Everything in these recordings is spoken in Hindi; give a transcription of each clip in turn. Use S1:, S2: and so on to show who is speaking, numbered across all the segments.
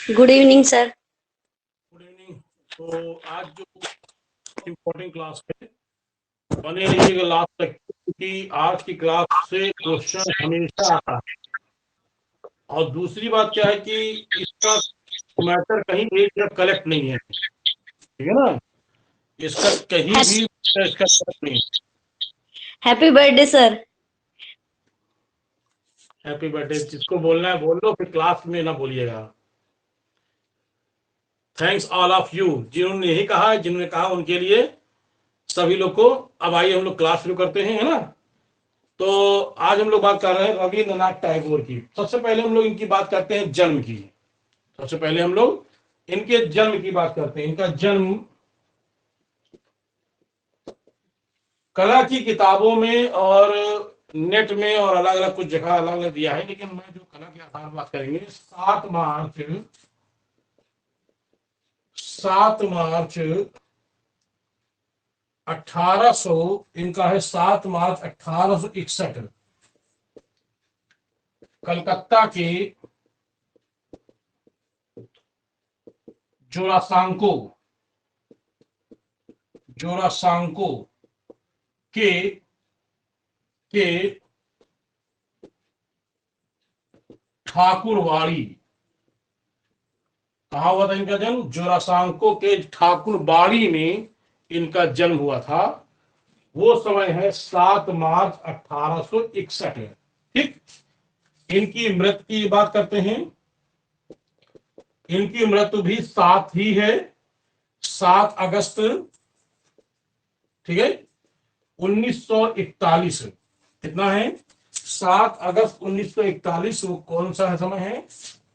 S1: Good evening sir.
S2: Good evening. तो आज जो इम्पोर्टेंट क्लास है बने रहिएगा लास्ट तक, क्योंकि आज की क्लास से क्वेश्चन हमेशा आता है। और दूसरी बात क्या है कि इसका मैटर कहीं एक जगह कलेक्ट नहीं है, ठीक है ना। इसका कहीं भी इसका कलेक्ट नहीं।
S1: Happy birthday sir.
S2: Happy birthday जिसको बोलना है बोल लो, फिर क्लास में ना बोलिएगा। थैंक्स ऑल ऑफ यू, जिन्होंने यही कहा है, जिन्होंने कहा उनके लिए सभी लोग को। अब आइए हम लोग क्लास शुरू करते हैं, है ना। तो आज हम लोग बात कर रहे हैं रविंद्रनाथ टैगोर की। सबसे पहले हम लोग इनकी बात करते हैं जन्म की। सबसे पहले हम लोग इनके जन्म की बात करते हैं। इनका जन्म कला की किताबों में और नेट में और अलग अलग कुछ जगह अलग अलग दिया है, लेकिन मैं जो कला के आधार पर बात करेंगे 7 मार्च 1800, इनका है 7 मार्च 1861, कलकत्ता के जोरासांको जोरासांको के के ठाकुरवाड़ी। कहा हुआ था इनका जन्म? जोरासांको के ठाकुरबाड़ी में इनका जन्म हुआ था। वो समय है 7 मार्च 1861। ठीक। इनकी मृत्यु की बात करते हैं। इनकी मृत्यु भी 7 ही है, 7 अगस्त, ठीक है, 1941। कितना है? 7 अगस्त 1941। वो कौन सा समय है?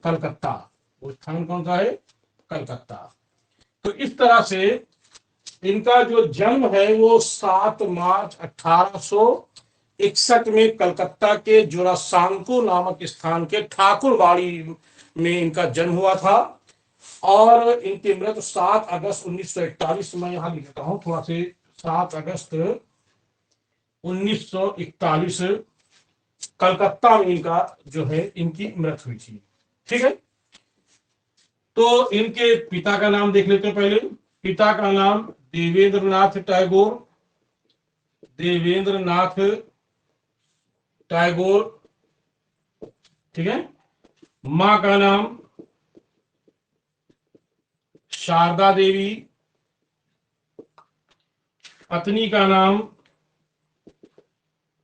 S2: कलकत्ता। वो स्थान कौन सा है? कलकत्ता। तो इस तरह से इनका जो जन्म है वो 7 मार्च 1861 में कलकत्ता के जोरासांको नामक स्थान के ठाकुरबाड़ी में इनका जन्म हुआ था। और इनकी मृत्यु 7 अगस्त 1941 में, यहां लिखता हूं थोड़ा से, 7 अगस्त 1941 कलकत्ता में इनका जो है इनकी मृत्यु हुई थी। ठीक है। तो इनके पिता का नाम देख लेते हैं पहले। पिता का नाम देवेंद्रनाथ टैगोर। देवेंद्रनाथ टैगोर, ठीक है। मां का नाम शारदा देवी। पत्नी का नाम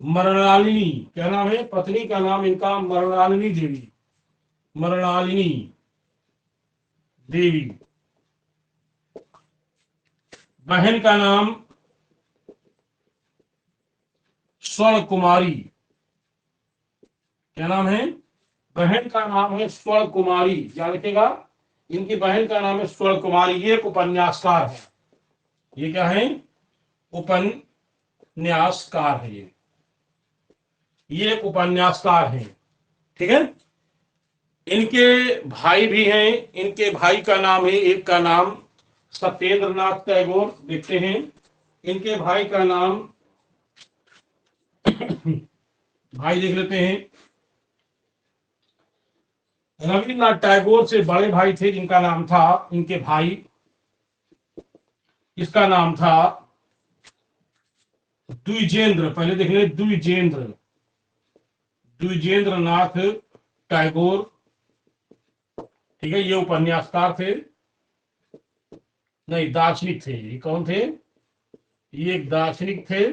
S2: मृणालिनी। क्या नाम है? पत्नी का नाम इनका मृणालिनी देवी। मृणालिनी देवी। बहन का नाम स्वर्ण कुमारी। क्या नाम है? बहन का नाम है स्वर्ण कुमारी। याद रखिएगा, इनकी बहन का नाम है स्वर्ण कुमारी। ये एक उपन्यासकार है। ये क्या है? उपन्यासकार है। ये एक उपन्यासकार है, ठीक है। इनके भाई भी हैं। इनके भाई का नाम है, एक का नाम सत्येंद्र नाथ टैगोर। देखते हैं इनके भाई का नाम। भाई देख लेते हैं। रविन्द्रनाथ टैगोर से बड़े भाई थे, जिनका नाम था, इनके भाई, इसका नाम था द्विजेंद्र। पहले देख ले, द्विजेंद्र, द्विजेंद्र नाथ टैगोर, ठीक है। ये उपन्यासकार थे, नहीं दार्शनिक थे। ये कौन थे? ये एक दार्शनिक थे।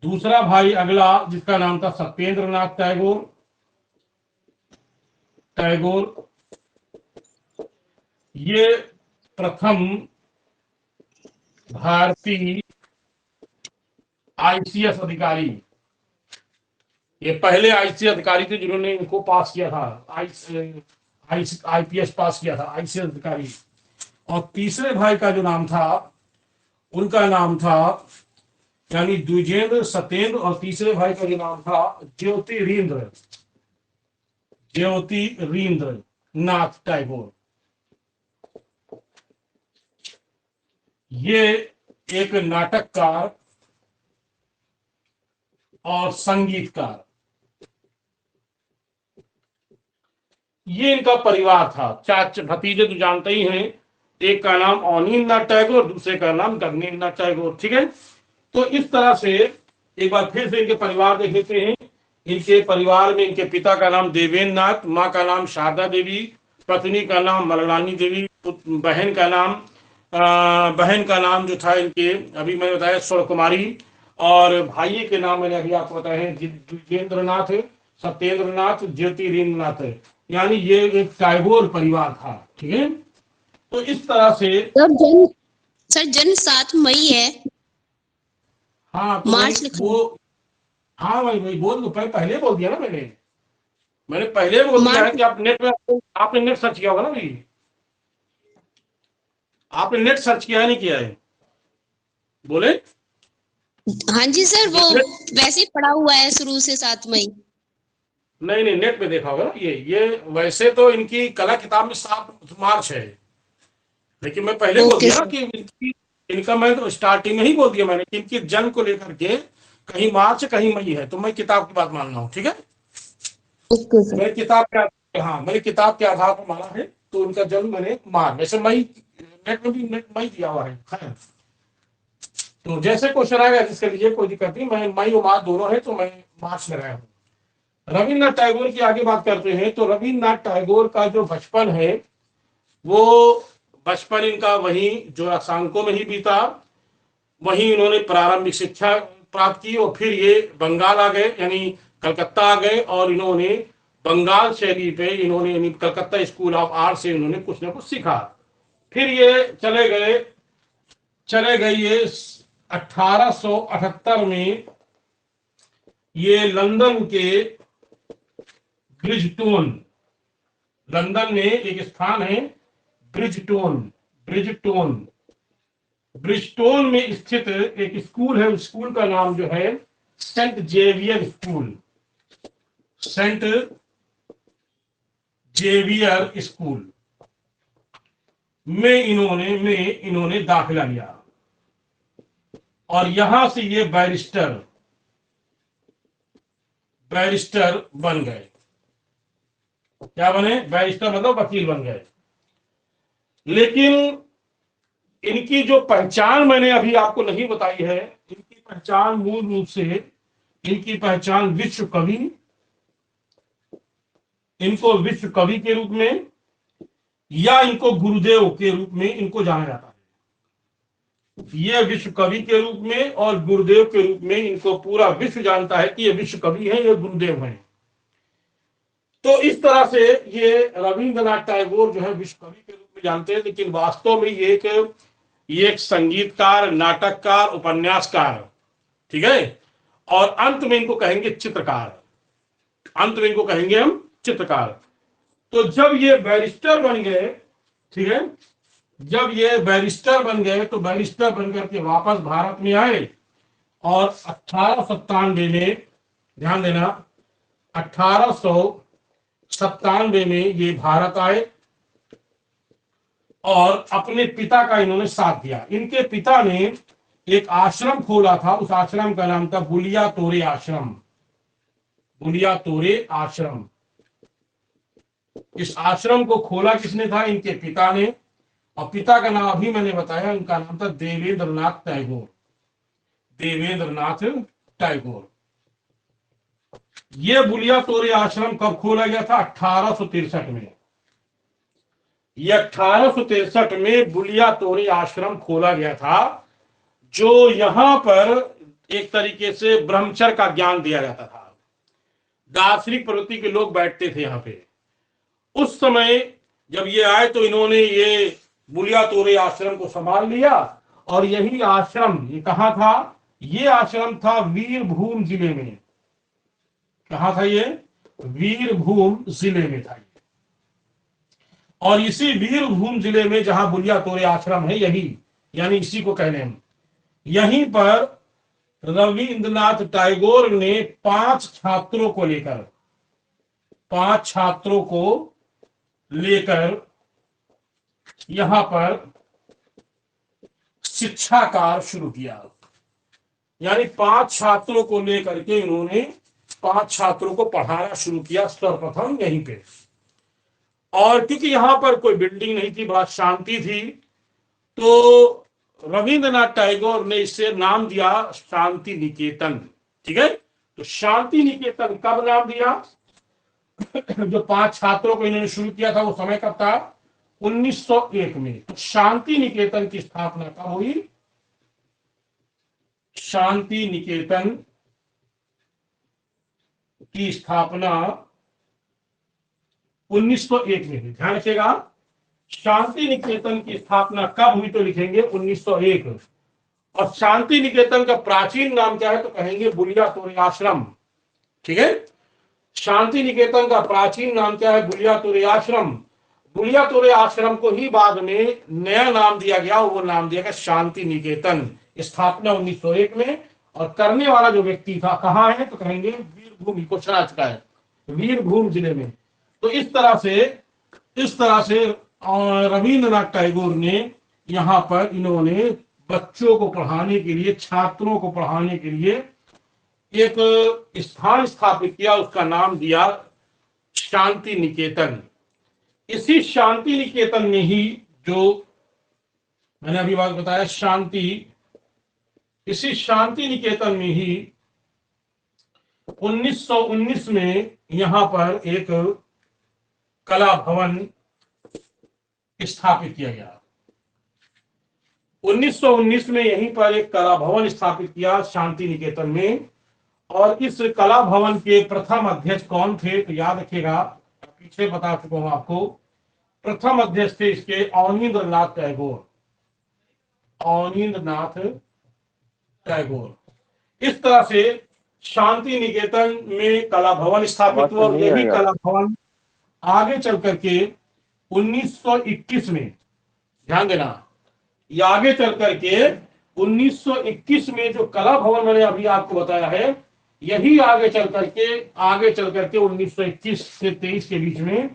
S2: दूसरा भाई अगला, जिसका नाम था सत्येंद्र नाथ टैगोर। टैगोर ये प्रथम भारतीय आईसीएस अधिकारी, ये पहले आईसीएस अधिकारी थे जिन्होंने इनको पास किया था। आईपीएस पास किया था, आईसीएस अधिकारी। और तीसरे भाई का जो नाम था, उनका नाम था, यानी द्विजेंद्र, सत्येंद्र, और तीसरे भाई का जो नाम था ज्योतिरिंद्र, ज्योतिरिंद्र नाथ टैगोर। ये एक नाटककार और संगीतकार। ये इनका परिवार था। चार भतीजे तो जानते ही हैं, एक का नाम अवनींद्रनाथ टैगोर, दूसरे का नाम गगनेंद्रनाथ टैगोर। ठीक है, तो इस तरह से एक बार फिर से इनके परिवार देख लेते हैं। इनके परिवार में इनके पिता का नाम देवेंद्र नाथ, माँ का नाम शारदा देवी, पत्नी का नाम मलरानी देवी, बहन का नाम जो था इनके, अभी मैंने बताया स्वर्ण कुमारी, और भाई के नाम मैंने अभी आपको बताया है द्विजेंद्र नाथ, सत्येंद्र नाथ, ज्योतिरिंद्र नाथ। यानी ये एक टैगोर परिवार था। ठीक है, तो इस तरह से
S3: सर जन्म 7 मई है।
S2: हाँ तो
S3: मार्च लिखा
S2: वो, हाँ वही बोल दो, पहले बोल दिया ना मैंने पहले बोल दिया है कि आप नेट में, आपने नेट सर्च किया होगा ना भाई, आपने नेट सर्च किया है नहीं किया है, बोले?
S3: हाँ जी सर, वो वैसे ही पड़ा हुआ है शुरू से 7 मई।
S2: नहीं नेट में देखा होगा ना। ये वैसे तो इनकी कला किताब में 7 मार्च है, लेकिन मैं पहले बोल दिया ना कि इनका मैं तो स्टार्टिंग में ही बोल दिया मैंने कि इनके जन्म को लेकर के कहीं मार्च कहीं मई है, तो मैं किताब की बात मान रहा हूँ। ठीक है, मेरी किताब के, हाँ मेरी किताब के आधार पर माना है, तो उनका जन्म मैंने मार्च, वैसे मई नेट में भी मई दिया हुआ है। तो जैसे क्वेश्चन आएगा जिसके लिए कोई दिक्कत नहीं, मैं मई और मार्च दोनों है तो मैं मार्च लगाया हूँ। रविन्द्रनाथ टैगोर की आगे बात करते हैं। तो रविन्द्रनाथ टैगोर का जो बचपन है, वो बचपन इनका वहीं जो असांकों में ही बीता, वहीं इन्होंने प्रारंभिक शिक्षा प्राप्त की और फिर ये बंगाल आ गए, यानी कलकत्ता आ गए, और इन्होंने बंगाल शैली पे इन्होंने यानी कलकत्ता स्कूल ऑफ आर्ट से इन्होंने कुछ ना कुछ सीखा। फिर ये चले गए ये 1878 में ये लंदन के ब्रिजटोन, लंदन में एक स्थान है ब्रिजटोन, ब्रिजटोन ब्रिजटोन में स्थित एक स्कूल है। उस स्कूल का नाम जो है Saint Xavier school, Saint Xavier school में इन्होंने दाखिला लिया, और यहां से ये बैरिस्टर बन गए। क्या बने? बैरिस्टर मतलब वकील बन गए। लेकिन इनकी जो पहचान मैंने अभी आपको नहीं बताई है, इनकी पहचान मूल रूप से, इनकी पहचान विश्व कवि, इनको विश्व कवि के रूप में या इनको गुरुदेव के रूप में इनको जाना जाता है। ये विश्व कवि के रूप में और गुरुदेव के रूप में इनको पूरा विश्व जानता है कि ये विश्व कवि है, ये गुरुदेव है। तो इस तरह से ये रविंद्रनाथ टैगोर जो है विश्व कवि के रूप में जानते हैं, लेकिन वास्तव में ये एक संगीतकार, नाटककार, उपन्यासकार। ठीक है, और अंत में इनको कहेंगे चित्रकार, अंत में इनको कहेंगे हम चित्रकार। तो जब ये बैरिस्टर बन गए, ठीक है, जब ये बैरिस्टर बन गए तो बैरिस्टर बनकर के वापस भारत में आए, और 1897 में, ध्यान देना, 1897 में ये भारत आए और अपने पिता का इन्होंने साथ दिया। इनके पिता ने एक आश्रम खोला था, उस आश्रम का नाम था बुलिया तोरे आश्रम, बुलिया तोरे आश्रम। इस आश्रम को खोला किसने था? इनके पिता ने, और पिता का नाम अभी मैंने बताया, उनका नाम था देवेंद्रनाथ टैगोर, देवेंद्रनाथ टैगोर। यह बुलिया तोरे आश्रम कब खोला गया था? 1863 में। यह 1863 में बुलिया तोरे आश्रम खोला गया था, जो यहां पर एक तरीके से ब्रह्मचर्य का ज्ञान दिया जाता था। दार्शनिक प्रवृत्ति के लोग बैठते थे यहां पे। उस समय जब ये आए तो इन्होंने ये बुलिया तोरे आश्रम को संभाल लिया, और यही आश्रम, ये कहां था? ये आश्रम था वीरभूम जिले में। कहां था ये? वीरभूम जिले में था। और इसी वीरभूम जिले में जहां बुलिया तोरे आश्रम है, यही, यानी इसी को कहने हम, यहीं पर रविंद्रनाथ टैगोर ने 5 छात्रों को लेकर यहां पर शिक्षा कार्य शुरू किया। यानी 5 छात्रों को लेकर के इन्होंने 5 छात्रों को पढ़ाना शुरू किया सर्वप्रथम यहीं पे। और क्योंकि यहां पर कोई बिल्डिंग नहीं थी, बहुत शांति थी, तो रविंद्रनाथ टैगोर ने इसे नाम दिया शांति निकेतन। ठीक है, तो शांति निकेतन कब नाम दिया? जो 5 छात्रों को इन्होंने शुरू किया था वो समय कब था? 1901 में। तो शांति निकेतन की स्थापना कब हुई? शांति निकेतन की स्थापना 1901 में हुई। ध्यान रखिएगा, शांति निकेतन की स्थापना कब हुई? तो लिखेंगे 1901। और शांति निकेतन का प्राचीन नाम क्या है? तो कहेंगे बुलिया तोरे आश्रम। ठीक है, शांति निकेतन का प्राचीन नाम क्या है? बुलिया तोरे आश्रम। बुलिया तोरे आश्रम को ही बाद में नया नाम दिया गया, वो नाम दिया गया शांति निकेतन। स्थापना 1901 में, और करने वाला जो व्यक्ति था कहाँ है? तो कहेंगे वीरभूमि, क्वेश्चन आ चुका है, वीरभूम जिले में। तो इस तरह से रविंद्रनाथ टैगोर ने यहाँ पर इन्होंने बच्चों को पढ़ाने के लिए, छात्रों को पढ़ाने के लिए एक स्थान स्थापित किया, उसका नाम दिया शांति निकेतन। इसी शांति निकेतन में ही, जो मैंने अभी बात बताया इसी शांति निकेतन में ही 1919 में यहां पर एक कला भवन स्थापित किया गया। 1919 में यहीं पर एक कला भवन स्थापित किया शांति निकेतन में। और इस कला भवन के प्रथम अध्यक्ष कौन थे? तो याद रखिएगा, पीछे बता चुका हूं आपको। प्रथम अध्यक्ष थे इसके अवनींद्रनाथ टैगोर। अवनींद्रनाथ टैगोर। इस तरह से शांति निकेतन में कला भवन स्थापित हुआ, और यही कला भवन आगे चल करके 1921 में, ध्यान देना, ये आगे चल करके 1921 में जो कला भवन मैंने अभी आपको बताया है, यही आगे चल करके 1921 से 23 के बीच में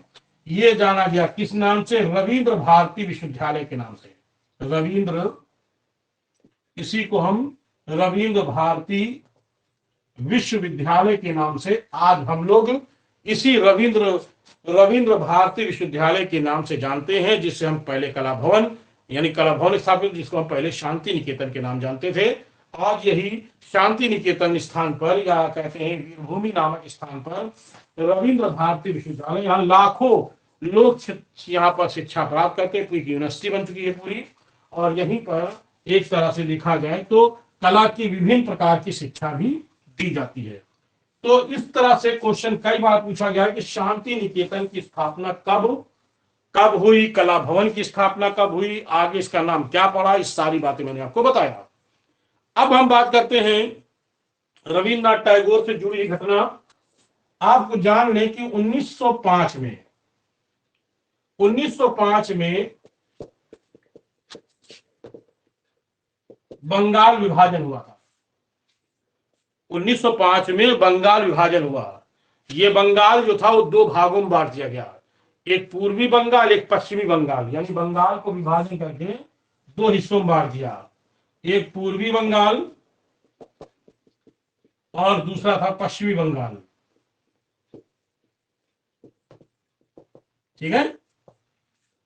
S2: ये जाना गया किस नाम से? रविंद्र भारती विश्वविद्यालय के नाम से। इसी को हम रविंद्र भारती विश्वविद्यालय के नाम से आज हम लोग इसी रविंद्र भारती विश्वविद्यालय के नाम से जानते हैं, जिससे हम पहले कला भवन यानी कला भवन स्थापित, जिसको हम पहले शांति निकेतन के नाम जानते थे। आज यही शांति निकेतन स्थान पर, या कहते हैं वीरभूमि नामक स्थान पर, रविंद्र भारती विश्वविद्यालय, यहाँ लाखों लोग यहाँ पर शिक्षा प्राप्त करते हैं, पूरी यूनिवर्सिटी बन चुकी है पूरी। और यहीं पर एक तरह से देखा जाए तो कला की विभिन्न प्रकार की शिक्षा भी दी जाती है। तो इस तरह से क्वेश्चन कई बार पूछा गया है कि शांति निकेतन की स्थापना कब हुई, कला भवन की स्थापना कब हुई, आगे इसका नाम क्या पड़ा, इस सारी बातें मैंने आपको बताया। अब हम बात करते हैं रविंद्रनाथ टैगोर से जुड़ी घटना। आपको जान लें कि 1905 में बंगाल विभाजन हुआ था। 1905 में बंगाल विभाजन हुआ। ये बंगाल जो था वो 2 भागों में बांट दिया गया, एक पूर्वी बंगाल, एक पश्चिमी बंगाल, यानी बंगाल को विभाजन करके 2 हिस्सों में बांट दिया। एक पूर्वी बंगाल और दूसरा था पश्चिमी बंगाल। ठीक है,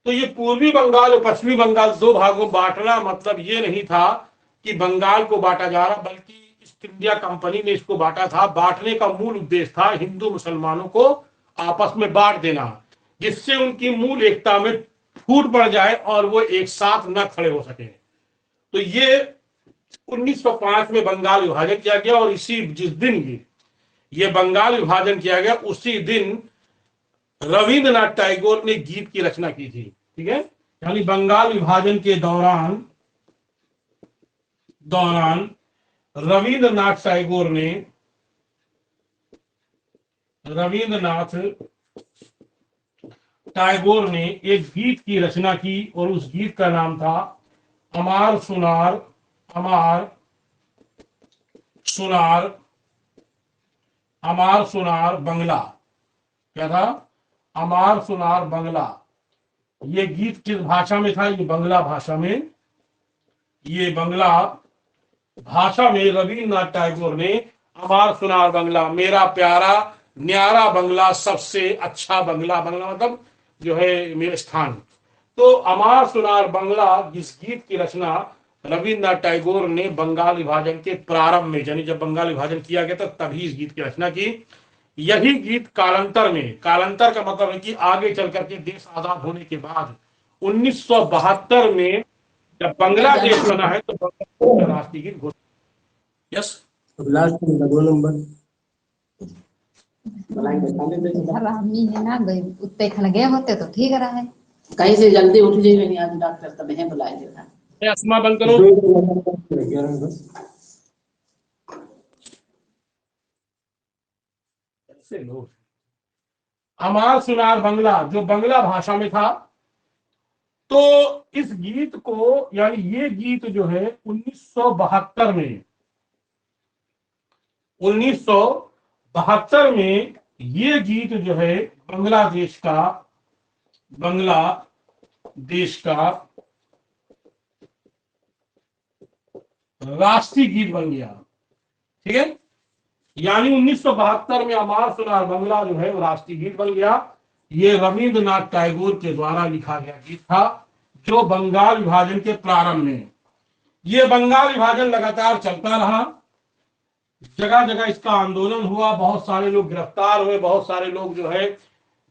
S2: तो ये पूर्वी बंगाल और पश्चिमी बंगाल 2 भागों में बांटना मतलब ये नहीं था कि बंगाल को बांटा जा रहा, बल्कि ईस्ट इंडिया कंपनी ने इसको बांटा था। बांटने का मूल उद्देश्य था हिंदू मुसलमानों को आपस में बांट देना, जिससे उनकी मूल एकता में फूट पड़ जाए और वो एक साथ न खड़े हो सके। तो ये 1905 में बंगाल विभाजन किया गया, और जिस दिन ये बंगाल विभाजन किया गया उसी दिन रविंद्रनाथ टैगोर ने गीत की रचना की थी। ठीक है, यानी बंगाल विभाजन के दौरान रविंद्रनाथ टैगोर ने एक गीत की रचना की, और उस गीत का नाम था अमार सुनार बंगला। क्या था? अमार सुनार बंगला। ये गीत किस भाषा में था? ये बंगला भाषा में रविंद्रनाथ टैगोर ने अमार सुनार बंगला, मेरा प्यारा न्यारा बंगला, सबसे अच्छा बंगला, मतलब जो है मेरे स्थान। तो अमार सुनार बंगला, जिस गीत की रचना रविन्द्रनाथ टैगोर ने बंगाल विभाजन के प्रारंभ में, यानी जब बंगाल विभाजन किया गया था तभी इस गीत की रचना की। यही गीत कालांतर में, कालांतर का मतलब है कि आगे चल करके देश आजाद होने के बाद 1972 में जब बांग्लादेश बना है तो बांग्लादेश का राष्ट्रीय गीत घोषित। यस,
S4: लास्ट में 2 नंबर
S5: हरामी है ना गई उत्ते खन गए होते तो ठीक रहा।
S6: कहीं से जल्दी उठ जाइए नहीं आज डॉक्टर तब है बुलाए देता।
S2: आसमा बंद करो।
S4: 11 नंबर
S2: अमार सुनार बंगला जो बंगला भाषा में था। तो इस गीत को, यानी ये गीत जो है 1972 में, 1972 में ये गीत जो है बांग्लादेश का राष्ट्रीय गीत बन गया। ठीक है, यानी 1972 में अमार सुनार बंगला जो है वो राष्ट्रीय गीत बन गया। ये रविंद्रनाथ टैगोर के द्वारा लिखा गया गीत था, जो बंगाल विभाजन के प्रारंभ में। ये बंगाल विभाजन लगातार चलता रहा, जगह जगह इसका आंदोलन हुआ, बहुत सारे लोग गिरफ्तार हुए, बहुत सारे लोग जो है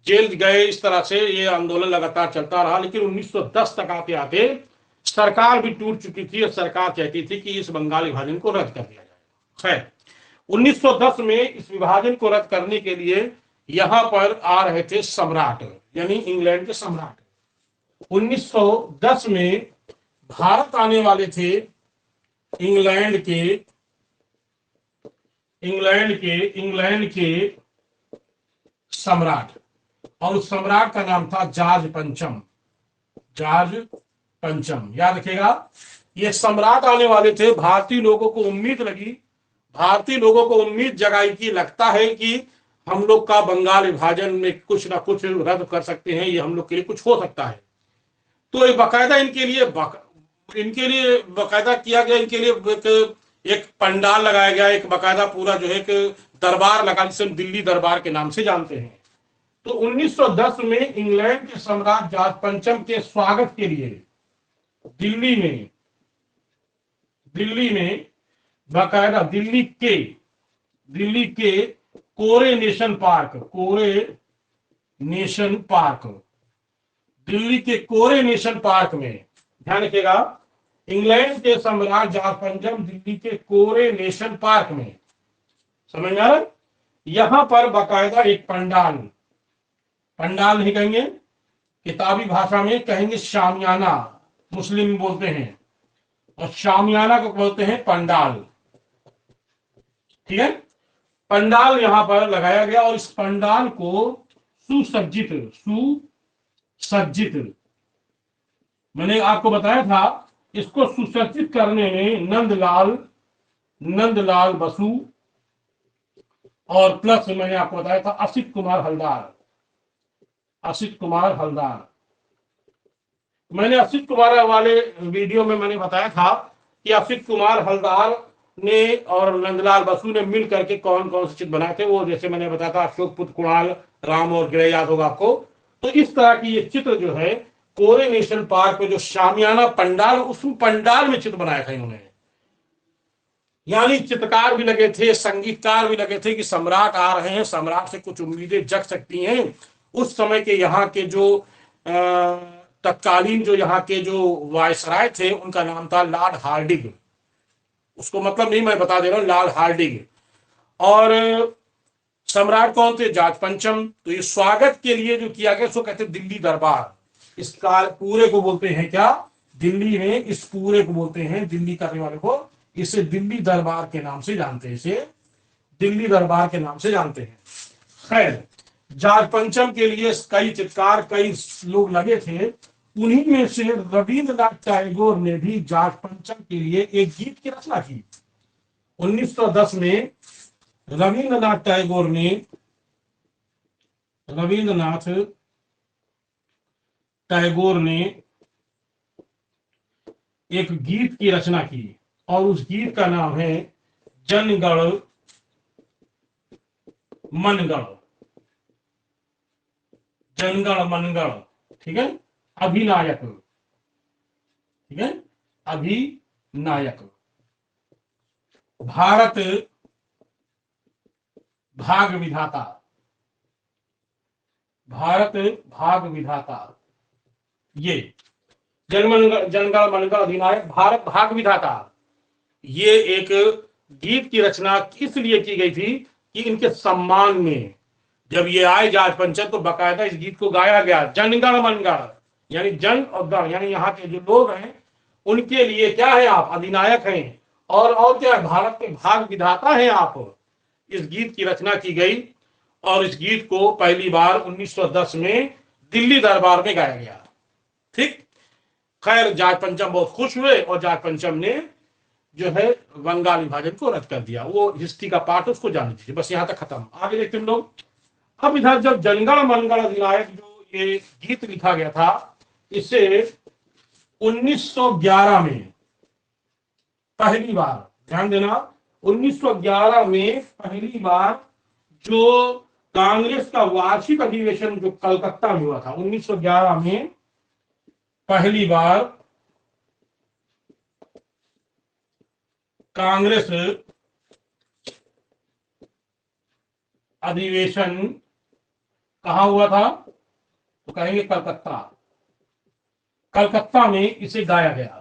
S2: जेल गए। इस तरह से ये आंदोलन लगातार चलता रहा। लेकिन 1910 तक आते आते सरकार भी टूट चुकी थी और सरकार चाहती थी कि इस बंगाल विभाजन को रद्द कर दिया जाए। खैर, 1910 में इस विभाजन को रद्द करने के लिए यहां पर आ रहे थे सम्राट, यानी इंग्लैंड के सम्राट। 1910 में भारत आने वाले थे इंग्लैंड के सम्राट, और उस सम्राट का नाम था जॉर्ज पंचम। याद रखिएगा, ये सम्राट आने वाले थे। भारतीय लोगों को उम्मीद जगाई कि लगता है कि हम लोग का बंगाल विभाजन में कुछ ना कुछ रद्द कर सकते हैं, ये हम लोग के लिए कुछ हो सकता है। तो एक बाकायदा इनके लिए बाकायदा किया गया, इनके लिए एक पंडाल लगाया गया, एक बाकायदा पूरा जो है एक दरबार लगा, जिसे हम दिल्ली दरबार के नाम से जानते हैं। तो 1910 में इंग्लैंड के सम्राट जॉर्ज पंचम के स्वागत के लिए दिल्ली बाकायदा दिल्ली के कोरोनेशन पार्क में, ध्यान रखिएगा, इंग्लैंड के सम्राट जॉर्ज पंचम दिल्ली के कोरोनेशन पार्क में, समझ में आ रहा? यहां पर बाकायदा एक पंडाल नहीं कहेंगे, किताबी भाषा में कहेंगे शामियाना, मुस्लिम बोलते हैं, और शामियाना को बोलते हैं पंडाल। ठीक है, पंडाल यहां पर लगाया गया और इस पंडाल को सुसज्जित मैंने आपको बताया था, इसको सुसज्जित करने में नंदलाल बसु और प्लस मैंने आपको बताया था असित कुमार हलदार। मैंने असित कुमार वाले वीडियो में मैंने बताया था कि असित कुमार हलदार ने और नंदलाल बसु ने मिल करके कौन कौन से चित्र बनाए थे। वो जैसे मैंने बताया था अशोक पुत्र कुणाल, राम और ग्रह, याद होगा आपको। तो इस तरह की ये चित्र जो है कोरोनेशन पार्क में जो शामियाना पंडाल, उस पंडाल में चित्र बनाया था इन्होंने। यानी चित्रकार भी लगे थे, संगीतकार भी लगे थे कि सम्राट आ रहे हैं, सम्राट से कुछ उम्मीदें जग सकती हैं। उस समय के यहाँ के जो तत्कालीन जो यहाँ के जो वायसराय थे, उनका नाम था लॉर्ड हार्डिंग। उसको मतलब नहीं मैं बता दे रहा हूँ, लॉर्ड हार्डिंग। और सम्राट कौन थे? जॉर्ज पंचम। तो ये स्वागत के लिए जो किया गया उसको कहते हैं दिल्ली दरबार। इस पूरे को बोलते हैं क्या? दिल्ली में इस पूरे को बोलते हैं, दिल्ली करने वाले को इसे दिल्ली दरबार के नाम से जानते हैं, खैर, जॉर्ज पंचम के लिए कई चित्रकार, कई लोग लगे थे। उन्हीं में से रविंद्रनाथ टैगोर ने भी जॉर्ज पंचम के लिए एक गीत की रचना की। 1910 में रविंद्रनाथ टैगोर ने एक गीत की रचना की और उस गीत का नाम है जनगण मनगढ़। जनगण मनगण, ठीक है, अभिनायक, ठीक है, अभिनायक, भारत भाग विधाता, भारत भाग विधाता, ये जनगण मनगण अधिनायक भारत भाग विधाता, ये एक गीत की रचना इसलिए की गई थी कि इनके सम्मान में जब ये आए जाट पंचम तो बकायदा इस गीत को गाया गया। जनगण मनगण यानी जन और गण यानी यहाँ के जो लोग हैं उनके लिए क्या है, आप अधिनायक हैं, और क्या है, भारत के भाग विधाता हैं आप। इस गीत की रचना की गई और इस गीत को पहली बार 1910 में दिल्ली दरबार में गाया गया। ठीक, खैर जाट पंचम बहुत खुश हुए और जाट पंचम ने जो है बंगाल विभाजन को रद्द कर दिया। वो हिस्ट्री का पार्ट उसको जान दीजिए, बस यहां तक खत्म। आगे देखते हैं लोग। अब इधर जब जनगण मनगण अधिनायक जो ये गीत लिखा गया था, इसे 1911 में पहली बार, ध्यान देना, 1911 में पहली बार जो कांग्रेस का वार्षिक अधिवेशन जो कलकत्ता में हुआ था, 1911 में पहली बार कांग्रेस अधिवेशन कहां हुआ था, तो कहेंगे कलकत्ता। कलकत्ता में इसे गाया गया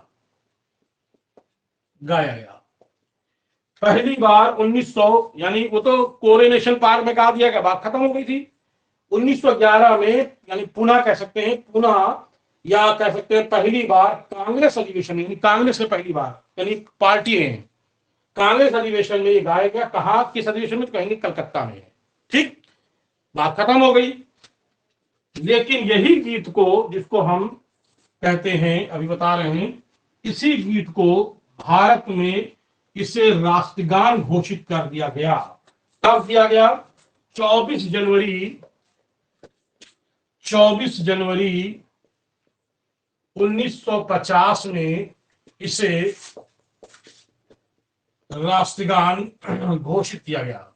S2: पहली बार 1900, यानी वो तो कोरोनेशन पार्क में गा दिया गया, बात खत्म हो गई थी। 1911 में यानी पुनः कह सकते हैं, पुनः या कह सकते हैं पहली बार कांग्रेस अधिवेशन, यानी कांग्रेस में पहली बार, यानी पार्टी है कांग्रेस अधिवेशन में ये गाया गया। कहा, किस अधिवेशन में, तो कहेंगे कलकत्ता में। ठीक, बात खत्म हो गई। लेकिन यही गीत को, जिसको हम कहते हैं, अभी बता रहे हैं, इसी गीत को भारत में इसे राष्ट्रगान घोषित कर दिया गया। कब दिया गया, 24 जनवरी 1950 में इसे राष्ट्रगान घोषित किया गया।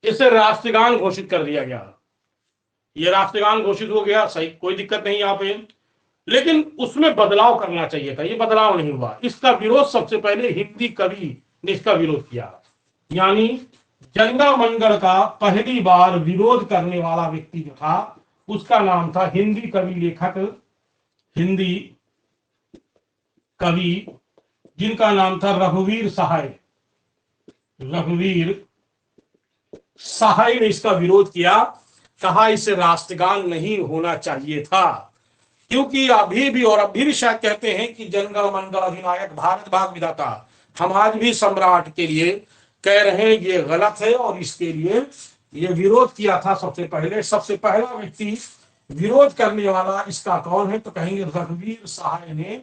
S2: इसे राष्ट्रगान घोषित कर दिया गया। ये राष्ट्रगान घोषित हो गया, सही, कोई दिक्कत नहीं यहाँ पे। लेकिन उसमें बदलाव करना चाहिए था, ये बदलाव नहीं हुआ। इसका विरोध सबसे पहले हिंदी कवि ने इसका विरोध किया। यानी जनगण मनगण का पहली बार विरोध करने वाला व्यक्ति जो था, उसका नाम था हिंदी कवि लेखक, हिंदी कवि जिनका नाम था रघुवीर सहाय। रघुवीर सहाय ने इसका विरोध किया। कहा, इसे राष्ट्रगान नहीं होना चाहिए था, क्योंकि अभी भी, और अभी भी शायद कहते हैं कि जनगण मनगण अधिनायक भारत भाग विधाता। हम आज भी सम्राट के लिए कह रहे हैं ये गलत है, और इसके लिए ये विरोध किया था सबसे पहला व्यक्ति विरोध करने वाला इसका कौन है, तो कहेंगे रघुवीर सहाय ने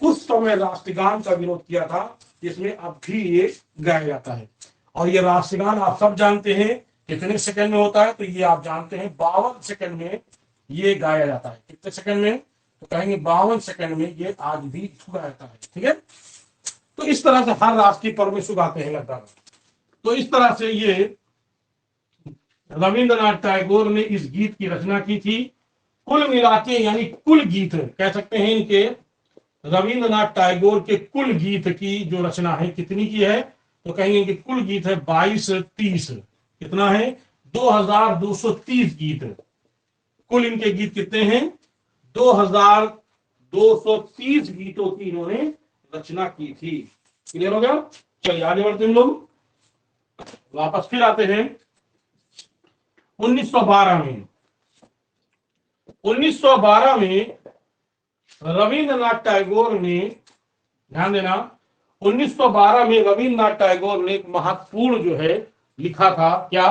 S2: उस समय राष्ट्रगान का विरोध किया था, जिसमें अब भी ये गाया जाता है। और ये राष्ट्रगान आप सब जानते हैं कितने सेकंड में होता है, तो ये आप जानते हैं 52 सेकंड में ये गाया जाता है। कितने सेकंड में, तो कहेंगे 52 सेकंड में ये आज भी गाया जाता है। ठीक है, तो इस तरह से हर राष्ट्रीय पर्व में सुगाते हैं लगभग। तो इस तरह से ये रविंद्रनाथ टैगोर ने इस गीत की रचना की थी। कुल मिलाके, यानी कुल गीत कह सकते हैं इनके, रविंद्रनाथ टैगोर के कुल गीत की जो रचना है कितनी की है, तो कहेंगे कि कुल गीत है 2230। कितना है, 2230 गीत। कुल इनके गीत कितने हैं, 2230 गीतों की इन्होंने रचना की थी। क्लियर हो गया। चलिए आगे बढ़ते हैं लोग, वापस फिर आते हैं 1912 में। 1912 में रविंद्रनाथ टैगोर ने, ध्यान देना, 1912 में रविंद्रनाथ टैगोर ने एक महत्वपूर्ण जो है लिखा था, क्या,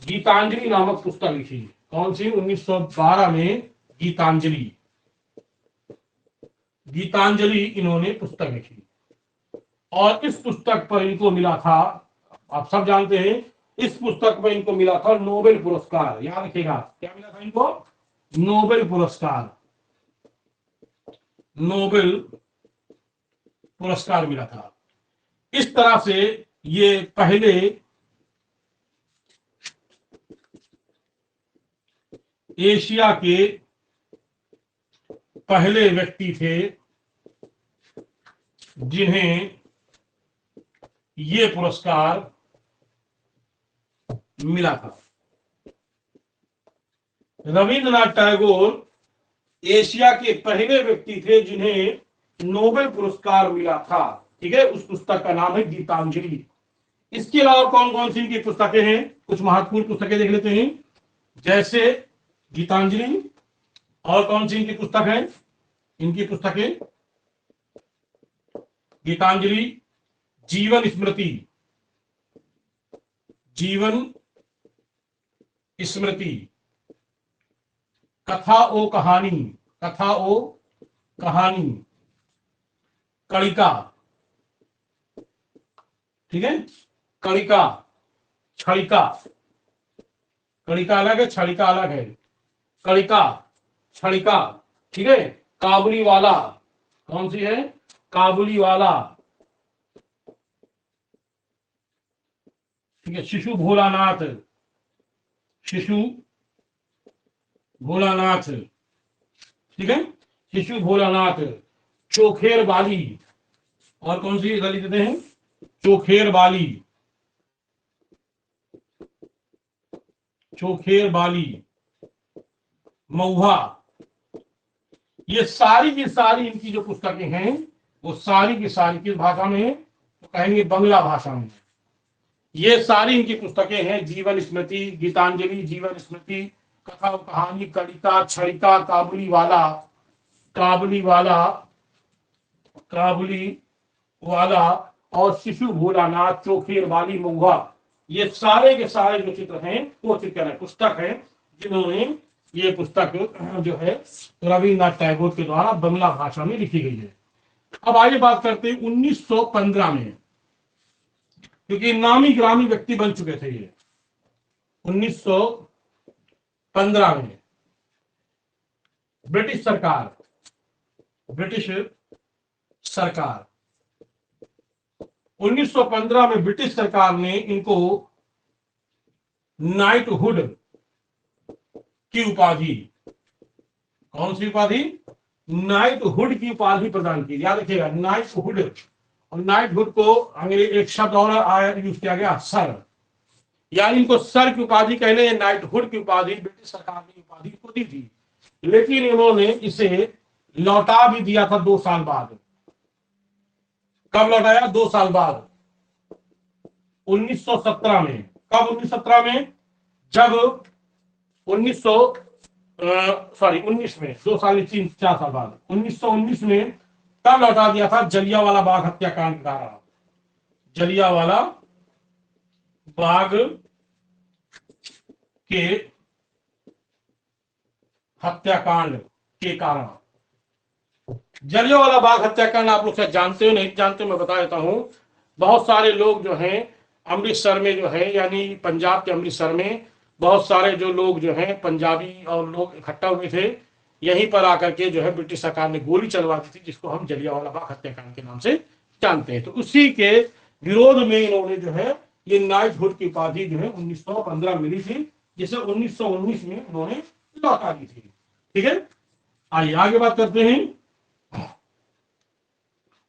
S2: गीतांजलि नामक पुस्तक लिखी। कौन सी, 1912 में गीतांजलि इन्होंने पुस्तक लिखी। और इस पुस्तक पर इनको मिला था, आप सब जानते हैं, इस पुस्तक पर इनको मिला था नोबेल पुरस्कार। याद रखिएगा, क्या मिला था इनको, नोबेल पुरस्कार मिला था। इस तरह से ये पहले एशिया के पहले व्यक्ति थे जिन्हें ये पुरस्कार मिला था। रविंद्रनाथ टैगोर एशिया के पहले व्यक्ति थे जिन्हें नोबेल पुरस्कार मिला था। ठीक है, उस पुस्तक का नाम है गीतांजलि। इसके अलावा कौन कौन सी इनकी पुस्तकें हैं, कुछ महत्वपूर्ण पुस्तकें देख लेते हैं। जैसे गीतांजलि, और कौन सी इनकी पुस्तक है, इनकी पुस्तकें गीतांजलि, जीवन स्मृति, जीवन स्मृति, कथा ओ कहानी, कथा ओ कहानी, कणिका, ठीक है, कणिका, छड़िका, कणिका अलग है, छड़िका अलग है, कणिका, छड़िका, ठीक है, काबुली वाला, कौन सी है, काबुली वाला, ठीक है, शिशु भोलानाथ, शिशु भोलानाथ, ठीक है, शिशु भोलानाथ, चोखेर बाली, और कौन सी गली देते हैं, चोखेर बाली, चोखेर बाली, मऊहा। ये सारी की सारी इनकी जो पुस्तकें हैं वो सारी की सारी किस भाषा में है, तो कहेंगे बांग्ला भाषा में। ये सारी इनकी पुस्तकें हैं, जीवन स्मृति, गीतांजलि, जीवन स्मृति, कथा और कहानी, कविता, छड़िका, काबुली वाला, काबुली वाला, काबुली वाला, और शिशु भोलानाथ, चोखेर बाली, मऊहा। ये सारे के सारे जो चित्र हैं वो चित्र है, पुस्तक है, जिन्होंने ये पुस्तक जो है रविन्द्रनाथ टैगोर के द्वारा बांग्ला भाषा में लिखी गई है। अब आइए बात करते हैं 1915 में, क्योंकि नामी ग्रामी व्यक्ति बन चुके थे ये। 1915 में ब्रिटिश सरकार 1915 में ब्रिटिश सरकार ने इनको नाइटहुड की उपाधि, कौन सी उपाधि, नाइटहुड की उपाधि प्रदान की। याद रखिएगा, नाइटहुड, और नाइटहुड को अंग्रेजी एक शब्द और यूज किया गया, सर, यानी इनको सर की उपाधि कहने, नाइटहुड की उपाधि ब्रिटिश सरकार ने उपाधि को दी थी, लेकिन इन्होंने इसे लौटा भी दिया था 2 साल बाद। कब लौटाया, 2 साल बाद, 1917 में। कब 1917 में, जब 19 में, 2 साल 4 साल बाद 1919 में तब लौटा दिया था, जलियांवाला बाग हत्याकांड के कारण। जलियांवाला बाग के हत्याकांड के कारण। जलियांवाला बाग हत्याकांड आप लोग शायद जानते हो, नहीं जानते, मैं बता देता हूं। बहुत सारे लोग जो हैं अमृतसर में जो है, यानी पंजाब के अमृतसर में बहुत सारे जो लोग जो हैं पंजाबी और लोग इकट्ठा हुए थे, यहीं पर आकर के जो है ब्रिटिश सरकार ने गोली चलवा दी थी, जिसको हम जलियांवाला बाग हत्याकांड के नाम से जानते हैं। तो उसी के विरोध में इन्होंने जो है ये नाइटहुड की उपाधि जो है 1915 मिली थी, जिसे 1919 में उन्होंने लौटा दी थी। ठीक है, आइए आगे बात करते हैं।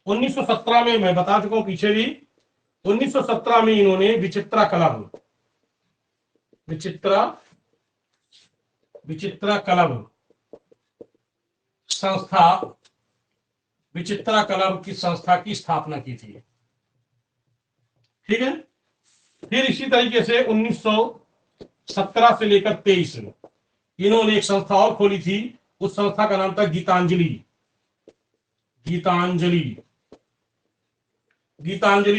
S2: 1917 में मैं बता चुका हूं पीछे भी, 1917 में इन्होंने विचित्रा क्लब संस्था, विचित्रा क्लब की संस्था की स्थापना की थी। ठीक है, फिर इसी तरीके से 1917 से लेकर 23 इन्होंने एक संस्था और खोली थी, उस संस्था का नाम था गीतांजलि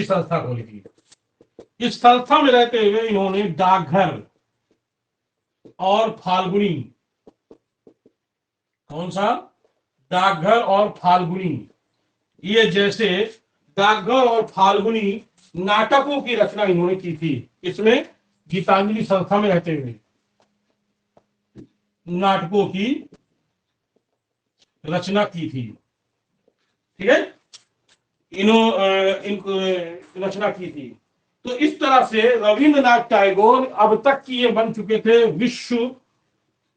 S2: संस्था खोली थी। इस संस्था में रहते हुए इन्होंने डाकघर और फाल्गुनी, कौन सा, डाकघर और फाल्गुनी, ये जैसे डाकघर और फाल्गुनी नाटकों की रचना इन्होंने की थी। इसमें गीतांजलि संस्था में रहते हुए नाटकों की रचना की थी। ठीक है, इनको रचना की थी। तो इस तरह से रविंद्रनाथ टैगोर अब तक की ये बन चुके थे विश्व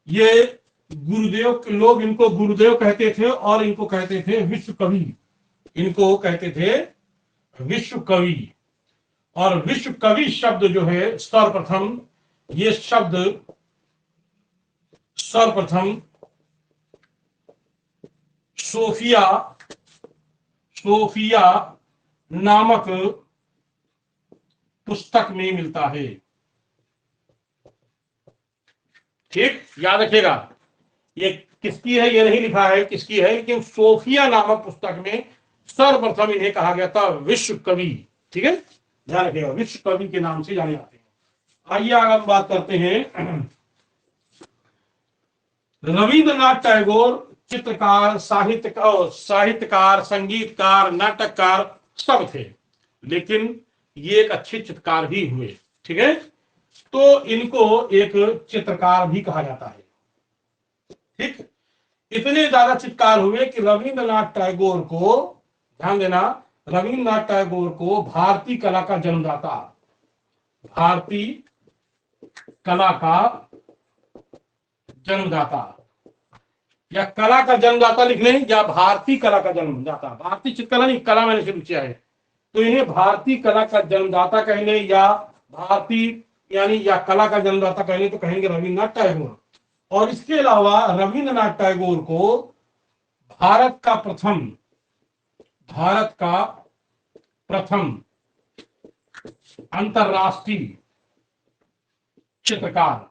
S2: ये गुरुदेव के लोग इनको गुरुदेव कहते थे और इनको कहते थे विश्व कवि। इनको कहते थे विश्व कवि। और विश्व कवि शब्द जो है सर्वप्रथम, ये शब्द सर्वप्रथम सोफिया नामक पुस्तक में मिलता है। ठीक, याद रखिएगा, ये किसकी है ये नहीं लिखा है किसकी है, लेकिन सोफिया नामक पुस्तक में सर्वप्रथम इन्हें कहा गया था विश्व कवि। ठीक है, ध्यान रखिएगा, विश्व कवि के नाम से जाने जाते हैं। आइए आगे हम बात करते हैं। रविंद्रनाथ टैगोर चित्रकार, साहित्यकार, संगीतकार, नाटककार सब थे, लेकिन ये एक अच्छे चित्रकार भी हुए। ठीक है, तो इनको एक चित्रकार भी कहा जाता है। ठीक, इतने ज्यादा चित्रकार हुए कि रविंद्रनाथ टैगोर को, ध्यान देना, रविंद्रनाथ टैगोर को भारतीय कला का जन्मदाता, भारतीय कला का जन्मदाता या कला का जन्मदाता लिख लें, या भारतीय कला का जन्मदाता, भारतीय चित्रकला नहीं, कला मैंने शुरू किया है, तो इन्हें भारतीय कला का जन्मदाता कह लें या भारतीय यानी या कला का जन्मदाता कह लें, तो कहेंगे रविंद्रनाथ टैगोर। और इसके अलावा रविंद्रनाथ टैगोर को भारत का प्रथम अंतरराष्ट्रीय चित्रकार,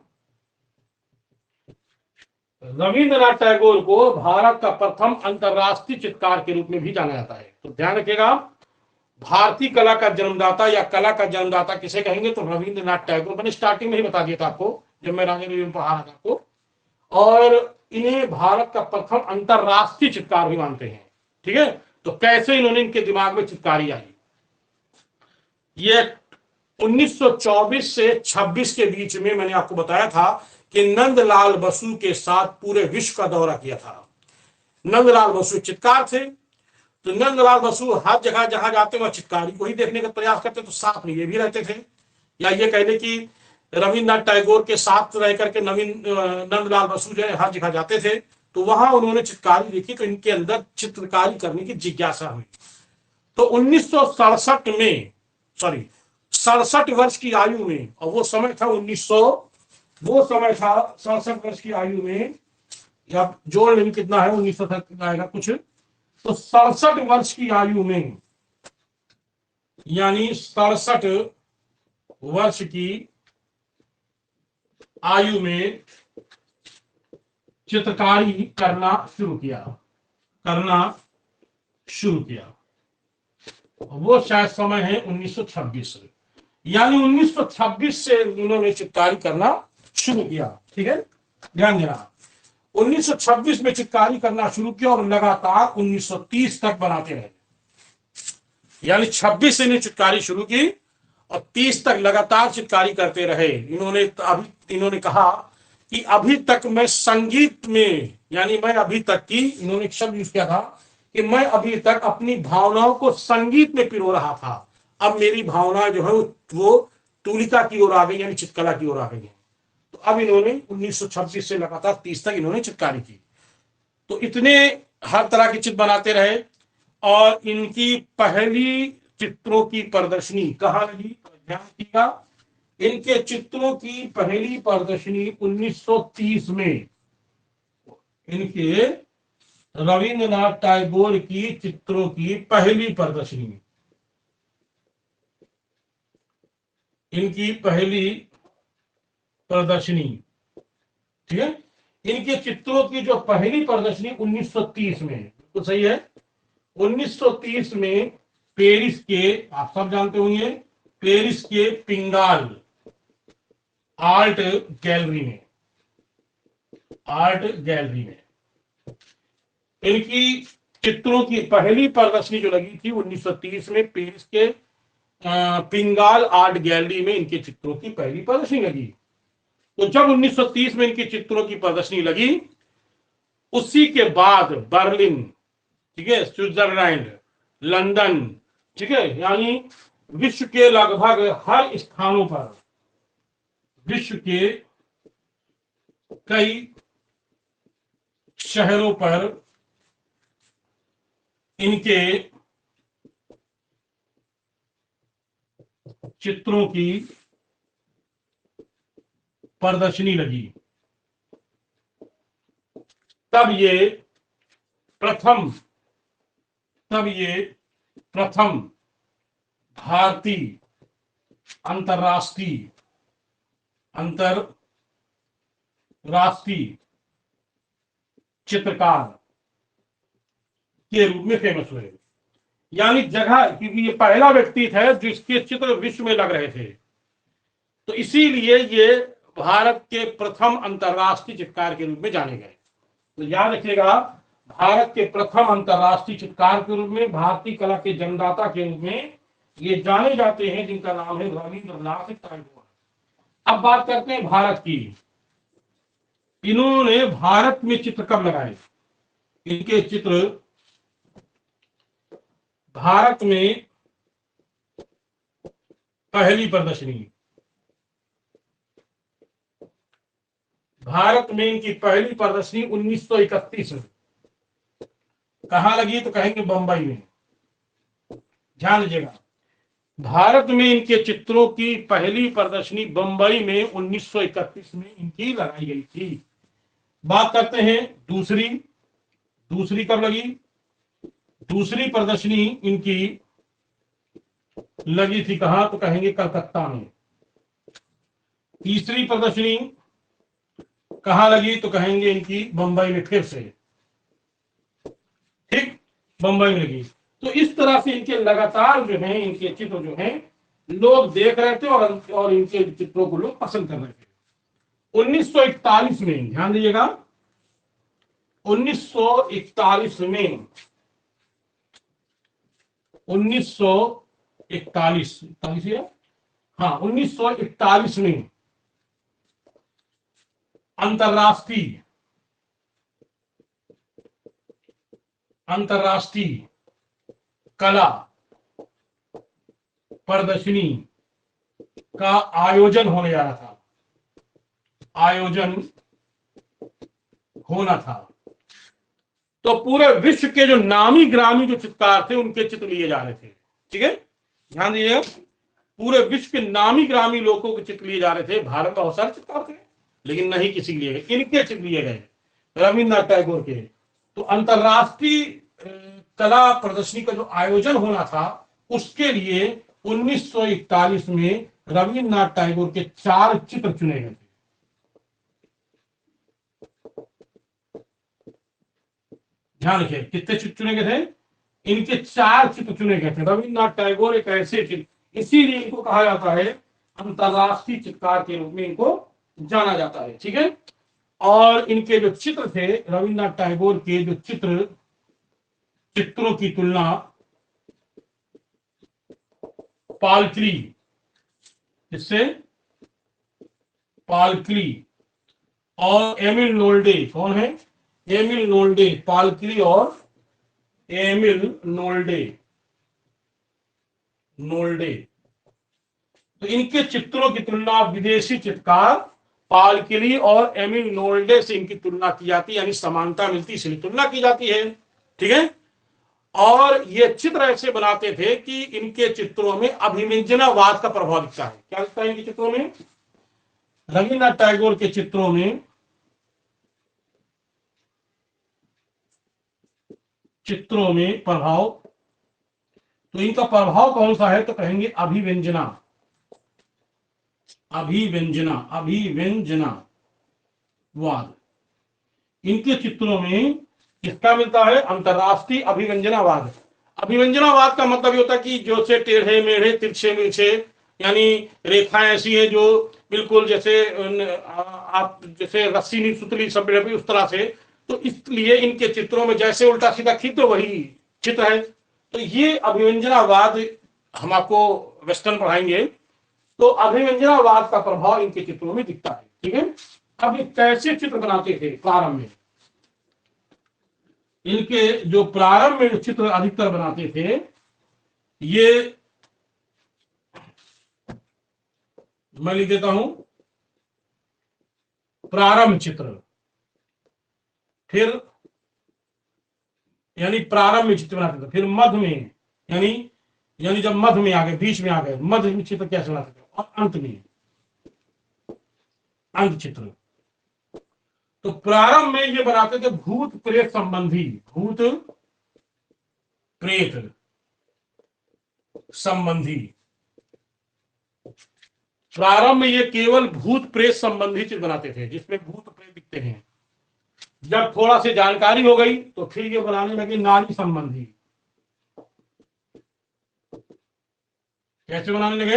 S2: रविंद्रनाथ टैगोर को भारत का प्रथम अंतरराष्ट्रीय चित्रकार के रूप में भी जाना जाता है। तो ध्यान रखिएगा, भारतीय कला का जन्मदाता या कला का जन्मदाता किसे कहेंगे, तो रविंद्रनाथ टैगोर। मैंने स्टार्टिंग में ही बता दिया था आपको जब मैं राजा में पढ़ा रहा था आपको। और इन्हें भारत का प्रथम अंतरराष्ट्रीय चित्रकार भी मानते हैं। ठीक है, तो कैसे इन्होंने इनके दिमाग में चित्रकारी आई, ये 1924 से 26 के बीच में मैंने आपको बताया था कि नंदलाल बसु के साथ पूरे विश्व का दौरा किया था। नंदलाल बसु चित्रकार थे, तो नंदलाल बसु हर जगह जहां जाते वहां चित्रकारी को ही देखने का प्रयास करते, तो साथ में ये भी रहते थे। या ये कह लें कि रविंद्रनाथ टैगोर के साथ रह करके नंदलाल बसु जो है हर जगह जाते थे, तो वहां उन्होंने चित्रकारी देखी, तो इनके अंदर चित्रकारी करने की जिज्ञासा हुई। तो 1967 में 67 वर्ष की आयु में, और वो समय था 67 वर्ष की आयु में, या जोड़ लेंगे कितना है 1960 कितना आएगा कुछ, तो 67 वर्ष की आयु में, यानी 67 वर्ष की आयु में चित्रकारी करना शुरू किया। वो शायद समय है 1926, यानी 1926 से उन्होंने चित्रकारी करना शुरू किया। ठीक है, ध्यान देना, 1926 में चित्रकारी करना शुरू किया और लगातार 1930 तक बनाते रहे। यानी 26 से चित्रकारी शुरू की और 30 तक लगातार चित्रकारी करते रहे। इन्होंने कहा कि अभी तक मैं संगीत में, यानी मैं अभी तक की, इन्होंने एक शब्द यूज किया था कि मैं अभी तक अपनी भावनाओं को संगीत में पिरो रहा था, अब मेरी भावना जो है वो तुलिका की ओर आ गई, यानी चित्रकला की ओर आ गई है। तो अब इन्होंने 1926 से लगातार 30 तक इन्होंने चित्रकारी की। तो इतने हर तरह के चित्र बनाते रहे, और इनकी पहली चित्रों की प्रदर्शनी कहाँ लगी, ध्यान रखिएगा, इनके चित्रों की पहली प्रदर्शनी 1930 में, इनके रविंद्रनाथ टैगोर की चित्रों की पहली प्रदर्शनी, इनकी पहली प्रदर्शनी, ठीक है, इनके चित्रों की जो पहली प्रदर्शनी 1930 में, बिल्कुल सही है, 1930 में पेरिस के, आप सब जानते होंगे, पेरिस के पिंगाल आर्ट गैलरी में इनकी चित्रों की पहली प्रदर्शनी जो लगी थी 1930 में पेरिस के पिंगाल आर्ट गैलरी में इनके चित्रों की पहली प्रदर्शनी लगी। तो जब 1930 में इनके चित्रों की प्रदर्शनी लगी, उसी के बाद बर्लिन, ठीक है, स्विट्जरलैंड, लंदन, ठीक है, यानी विश्व के लगभग हर स्थानों पर, विश्व के कई शहरों पर इनके चित्रों की प्रदर्शनी लगी, तब ये प्रथम भारतीय अंतरराष्ट्रीय चित्रकार के रूप में फेमस हुए। यानी जगह, क्योंकि ये पहला व्यक्ति था जिसके चित्र विश्व में लग रहे थे, तो इसीलिए ये भारत के प्रथम अंतरराष्ट्रीय चित्रकार के रूप में जाने गए। तो याद रखिएगा, भारत के प्रथम अंतरराष्ट्रीय चित्रकार के रूप में, भारतीय कला के जन्मदाता के रूप में ये जाने जाते हैं, जिनका नाम है रविंद्रनाथ टैगोर। अब बात करते हैं भारत की। इन्होंने भारत में चित्र कब लगाए? इनके चित्र भारत में पहली प्रदर्शनी, भारत में इनकी पहली प्रदर्शनी 1931 में कहां लगी? तो कहेंगे बंबई में। ध्यान दीजिएगा, भारत में इनके चित्रों की पहली प्रदर्शनी बंबई में 1931 में इनकी लगाई गई थी। बात करते हैं दूसरी कब लगी? दूसरी प्रदर्शनी इनकी लगी थी कहां? तो कहेंगे कलकत्ता में। तीसरी प्रदर्शनी कहां लगी? तो कहेंगे इनकी बंबई में, फिर से ठीक बंबई में लगी। तो इस तरह से इनके लगातार जो है, इनके चित्र जो हैं लोग देख रहे थे और इनके चित्रों को लोग पसंद कर रहे थे। 1941 में, ध्यान दीजिएगा, 1941 में 1941 में अंतरराष्ट्रीय कला प्रदर्शनी का आयोजन होने जा रहा था, तो पूरे विश्व के जो नामी ग्रामी जो चित्रकार थे उनके चित्र लिए जा रहे थे। ठीक है, ध्यान दीजिएगा, पूरे विश्व के नामी ग्रामी लोगों के चित्र लिए जा रहे थे। भारत में बहुत सारे चित्रकार थे, लेकिन नहीं किसी लिए गए, इनके चित्र लिए गए, रविन्द्रनाथ टैगोर के। तो अंतरराष्ट्रीय कला प्रदर्शनी का जो आयोजन होना था, उसके लिए 1941 में रविन्द्रनाथ टैगोर के 4 चित्र चुने गए थे। ध्यान रखिए, कितने चित्र चुने गए थे? इनके 4 चित्र चुने गए थे। रविन्द्रनाथ टैगोर एक ऐसे चित्र, इसीलिए इनको कहा जाता है अंतरराष्ट्रीय चित्रकार के रूप में इनको जाना जाता है। ठीक है, और इनके जो चित्र थे, रविन्द्रनाथ टैगोर के जो चित्रों की तुलना पालकली, इससे पालकली और एमिल नोल्डे, कौन है? एमिल नोल्डे, पालकली और एमिल नोल्डे। तो इनके चित्रों की तुलना विदेशी चित्रकार पालकली और एमिल नोल्डे से इनकी तुलना की जाती है, यानी समानता मिलती, इसलिए तुलना की जाती है। ठीक है, और ये चित्र ऐसे बनाते थे कि इनके चित्रों में अभिव्यंजनावाद का प्रभाव दिखता है। क्या दिखता है इनके चित्रों में? रविन्द्रनाथ टैगोर के चित्रों में प्रभाव, तो इनका प्रभाव कौन सा है? तो कहेंगे अभिव्यंजनावाद। इनके चित्रों में किसका मिलता है? अंतरराष्ट्रीय अभिव्यंजनावाद। अभिव्यंजनावाद का मतलब ये होता है कि जो से टेढ़े मेढ़े तिरछे मिर्छे, यानी रेखाएं ऐसी है जो बिल्कुल जैसे आप जैसे रस्सी नहीं सुतली सब उस तरह से। तो इसलिए इनके चित्रों में जैसे उल्टा सीधा खींच दो वही चित्र है। तो ये अभिव्यंजनावाद, हम आपको वेस्टर्न पढ़ाएंगे, तो अभिव्यंजनावाद का प्रभाव इनके चित्रों में दिखता है। ठीक है, अब ये कैसे चित्र बनाते थे प्रारंभ में? इनके जो प्रारंभ में चित्र अधिकतर बनाते थे, ये मैं लिख देता हूं, प्रारंभ चित्र फिर यानी प्रारंभ में चित्र बनाते थे, फिर मध्य में यानी यानी जब मध्य में आ गए, बीच में आ गए, मध्य में चित्र कैसे बनाते थे, और अंत में अंत चित्र। तो प्रारंभ में ये बनाते थे भूत प्रेत संबंधी, भूत प्रेत संबंधी। प्रारंभ में ये केवल भूत प्रेत संबंधी चित्र बनाते थे, जिसमें भूत प्रेत दिखते हैं। जब थोड़ा सी जानकारी हो गई तो फिर ये बनाने लगे नारी संबंधी। कैसे बनाने लगे?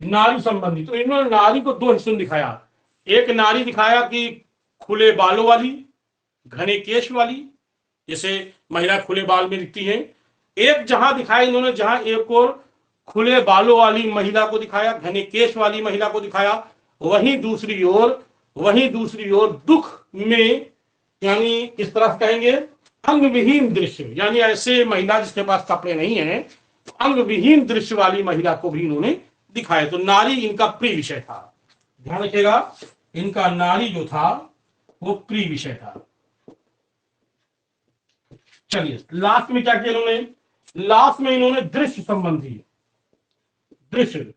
S2: नारी संबंधी। तो इन्होंने नारी को दो हिस्सों में दिखाया। एक नारी दिखाया कि खुले बालों वाली, घने केश वाली, जैसे महिला खुले बाल में दिखती है। एक जहां दिखाया इन्होंने, जहां एक और खुले बालों वाली महिला को दिखाया, घने केश वाली महिला को दिखाया, वहीं दूसरी ओर दुख में, यानी इस तरह से कहेंगे अंग विहीन दृश्य, यानी ऐसे महिला जिसके पास कपड़े नहीं है, अंग विहीन दृश्य वाली महिला को भी इन्होंने दिखाया। तो नारी इनका प्रिय विषय था। ध्यान रखिएगा, इनका नारी जो था वो प्रिय विषय था। चलिए लास्ट में क्या किया इन्होंने? लास्ट में इन्होंने दृश्य संबंधी, दृश्य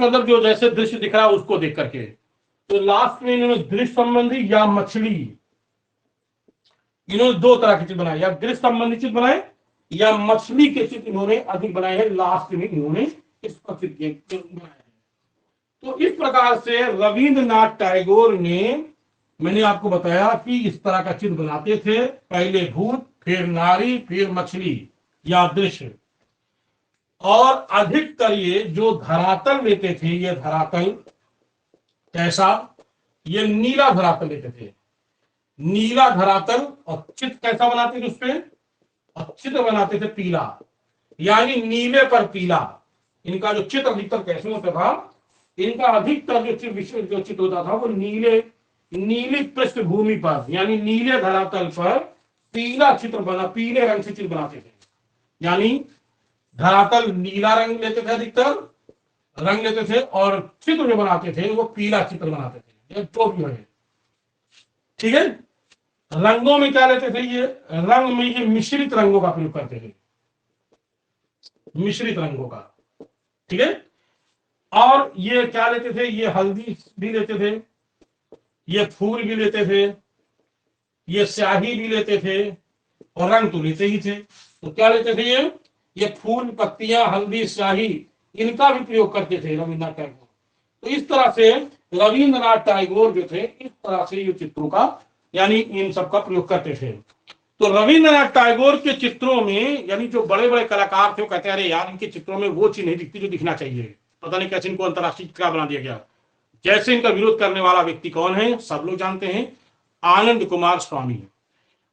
S2: मतलब जो जैसे दृश्य दिख रहा है उसको देख करके, तो लास्ट में इन्होंने दृश्य संबंधी या मछली, इन्होंने दो तरह के चित्र बनाए, या दृश्य संबंधी चित्र बनाए या मछली के चित्र इन्होंने अधिक बनाए हैं। लास्ट में इन्होंने इस चित्र बनाए हैं। तो इस प्रकार से रविंद्रनाथ टैगोर ने, मैंने आपको बताया कि इस तरह का चित्र बनाते थे, पहले भूत, फिर नारी, फिर मछली या दृश्य। और अधिकतर ये जो धरातल लेते थे, ये धरातल कैसा, ये नीला धरातल लेते थे, नीला धरातल। और चित्र कैसा बनाते थे उस पे? और चित्र बनाते थे पीला, यानी नीले पर पीला। इनका जो चित्र अधिकतर कैसे होता था, इनका अधिकतर जो चित्र होता था वो नीली पृष्ठभूमि पर, यानी नीले धरातल पर पीला चित्र बना, पीले रंग से चित्र बनाते थे। यानी धरातल नीला रंग लेते थे, अधिकतर रंग लेते थे, और चित्र जो बनाते थे वो पीला चित्र बनाते थे। तो भी है, ठीक है। रंगों में क्या लेते थे? ये रंग में ये मिश्रित रंगों का प्रयोग करते थे, मिश्रित रंगों का, ठीक है। और ये क्या लेते थे? ये हल्दी भी लेते थे, ये फूल भी लेते थे, ये स्याही भी लेते थे, और रंग तो लेते ही थे। तो क्या लेते थे? ये फूल, पत्तियां, हल्दी, स्याही, इनका भी प्रयोग करते थे रविन्द्रनाथ टैगोर। तो इस तरह से रविन्द्रनाथ टैगोर जो थे, इस तरह से ये चित्रों का, यानी इन सब का प्रयोग करते थे। तो रविन्द्रनाथ टैगोर के चित्रों में, यानी जो बड़े बड़े कलाकार थे, वो कहते हैं अरे यार इनके चित्रों में वो चीज नहीं दिखती जो दिखना चाहिए, पता नहीं कैसे इनको अंतरराष्ट्रीय चित्रकार बना दिया गया। जैसे इनका विरोध करने वाला व्यक्ति कौन है, सब लोग जानते हैं, आनंद कुमार स्वामी।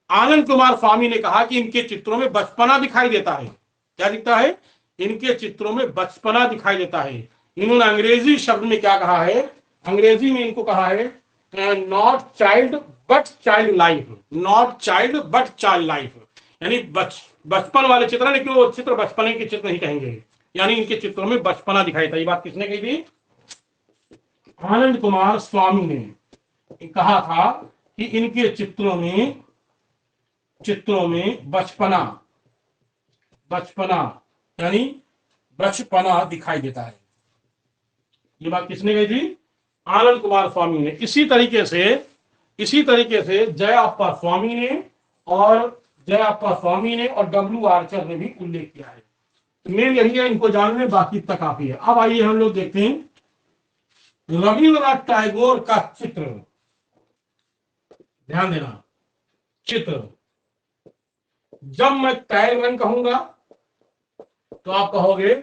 S2: आनंद कुमार स्वामी ने कहा कि इनके चित्रों में बचपना दिखाई देता है। क्या दिखता है? इनके चित्रों में बचपना दिखाई देता है। इन्होंने अंग्रेजी शब्द में क्या कहा है? अंग्रेजी में इनको कहा है not child but child life, not child but child life, यानी बचपन वाले चित्र, लेकिन वो चित्र बचपने के चित्र नहीं कहेंगे, यानी इनके चित्रों में बचपना दिखाई था। ये बात किसने कही थी? आनंद कुमार स्वामी ने कहा था कि इनके चित्रों में बचपना यानी बचपना दिखाई देता है। ये बात किसने कही थी? आनंद कुमार स्वामी ने। इसी तरीके से जयाप्पा स्वामी ने और डब्ल्यू आर्चर ने भी उल्लेख किया है। तो मेन यही है, इनको जानने, बाकी तक काफी है। अब आइए हम लोग देखते हैं रविन्द्रनाथ टैगोर का चित्र। ध्यान देना, चित्र, जब मैं तैल रंग कहूंगा तो आप कहोगे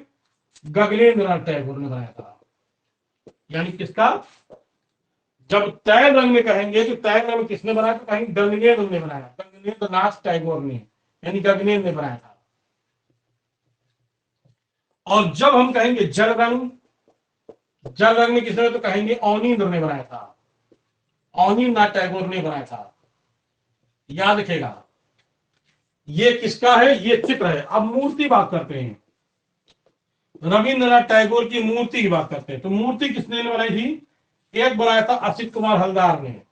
S2: गगनेंद्रनाथ टैगोर ने बनाया था। यानी किसका? जब तैल रंग में कहेंगे तो तैल रंग में किसने बनाया? तो कहेंगे गगनेंद्र ने बनाया, गगनेंद्रनाथ टैगोर ने, यानी गगनेंद्र ने बनाया था। और जब हम कहेंगे जल रंग में किसने, तो कहेंगे अवनींद्र ने बनाया था, अवनींद्रनाथ टैगोर ने बनाया था। याद रखेगा, ये किसका है? ये चित्र है। अब मूर्ति बात करते हैं, रविन्द्रनाथ टैगोर की मूर्ति की बात करते हैं। तो मूर्ति किसने बनाई थी? एक बनाया था असित कुमार हलदार ने,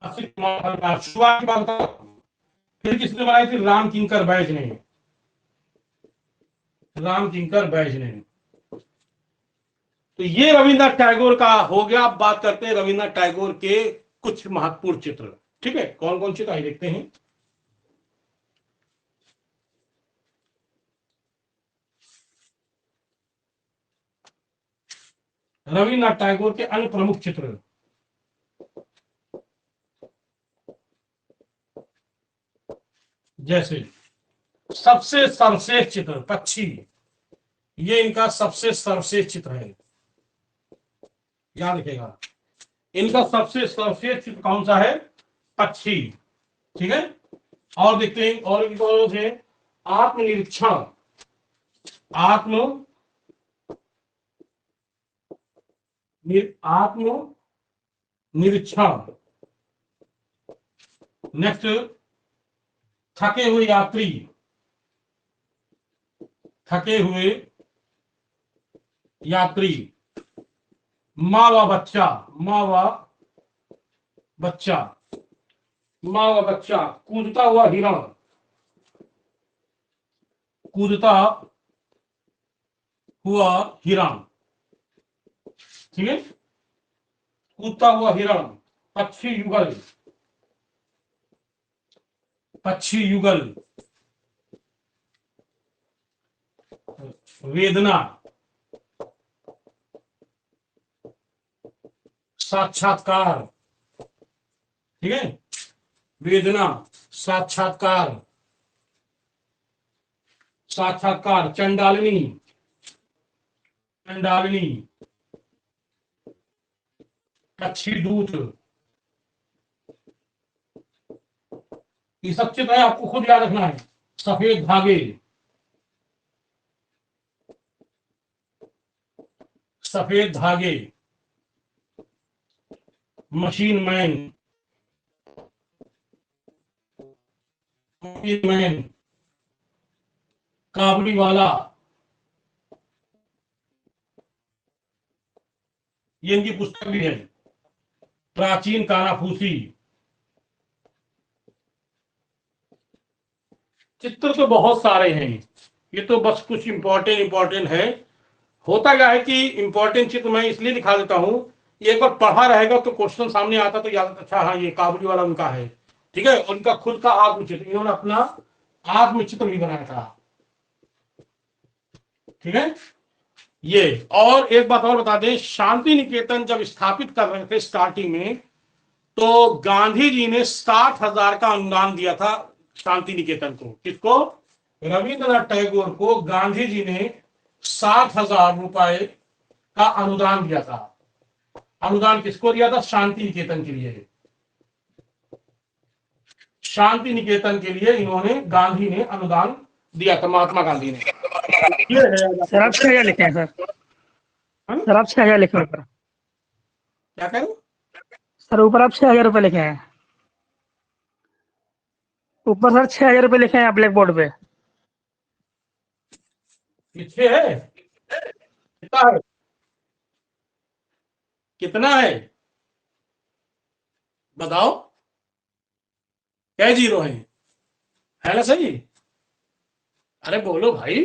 S2: शुरुआत की बात बताओ, फिर किसने बनाई थी? राम किंकर बैज ने, राम किंकर बैज ने। तो ये रविन्द्रनाथ टैगोर का हो गया। अब बात करते हैं रविन्द्रनाथ टैगोर के कुछ महत्वपूर्ण चित्र। ठीक है, कौन कौन चित्र आइए देखते हैं। रविन्द्रनाथ टैगोर के अन्य प्रमुख चित्र, जैसे सबसे सर्वश्रेष्ठ चित्र पक्षी, ये इनका सबसे सर्वश्रेष्ठ चित्र है, याद रखिएगा। इनका सबसे सर्वश्रेष्ठ चित्र कौन सा है? पक्षी। ठीक है, और देखते हैं और कौन है? आत्मनिरीक्षण, आत्मनिरीक्षण। नेक्स्ट, थके हुए यात्री, थके हुए यात्री। माँ व बच्चा, माँ व बच्चा, माँ व बच्चा। कूदता हुआ हिरण, कूदता हुआ हिरण। ठीक है, कूदता हुआ हिरण। पक्षी युगल, पक्षी युगल। वेदना, साक्षात्कार। ठीक है, वेदना, साक्षात्कार, साक्षात्कार। चंडालिनी, चंडालिनी। पक्षी दूत। ये सब चित्र है, आपको खुद याद रखना है। सफेद धागे, सफेद धागे। Machine man, machine man. Kabuliwala, ये इनकी पुस्तक भी है। प्राचीन कानाफूसी। चित्र तो बहुत सारे हैं, ये तो बस कुछ इंपॉर्टेंट है। होता क्या है कि इंपॉर्टेंट चित्र मैं इसलिए दिखा देता हूं, एक बार पढ़ा रहेगा तो क्वेश्चन सामने आता तो याद, अच्छा हाँ ये काबुली वाला उनका है। ठीक है, उनका खुद का आत्मचित्र, इन्होंने अपना आत्मचित्र भी बनाया था। ठीक है, ये। और एक बात और बता दें, शांति निकेतन जब स्थापित कर रहे थे स्टार्टिंग में, तो गांधी जी ने 60,000 का अनुदान दिया था शांति निकेतन को। किसको? रविन्द्रनाथ टैगोर को गांधी जी ने 60,000 रुपए का अनुदान दिया था। अनुदान किसको दिया था? शांति निकेतन के लिए। शांति निकेतन के लिए इन्होंने, गांधी ने अनुदान दिया था, महात्मा गांधी ने।
S7: सर आप 6,000 लिखे हैं सर। सर आप 6,000 लिखे हैं ऊपर।
S2: क्या करें
S7: सर? ऊपर आप 6,000 रुपए लिखे हैं ऊपर सर, 6,000 रुपए लिखे हैं ब्लैक बोर्ड पे।
S2: पीछे है कितना है? कितना है बताओ? क्या जीरो है ना? सही? अरे बोलो भाई।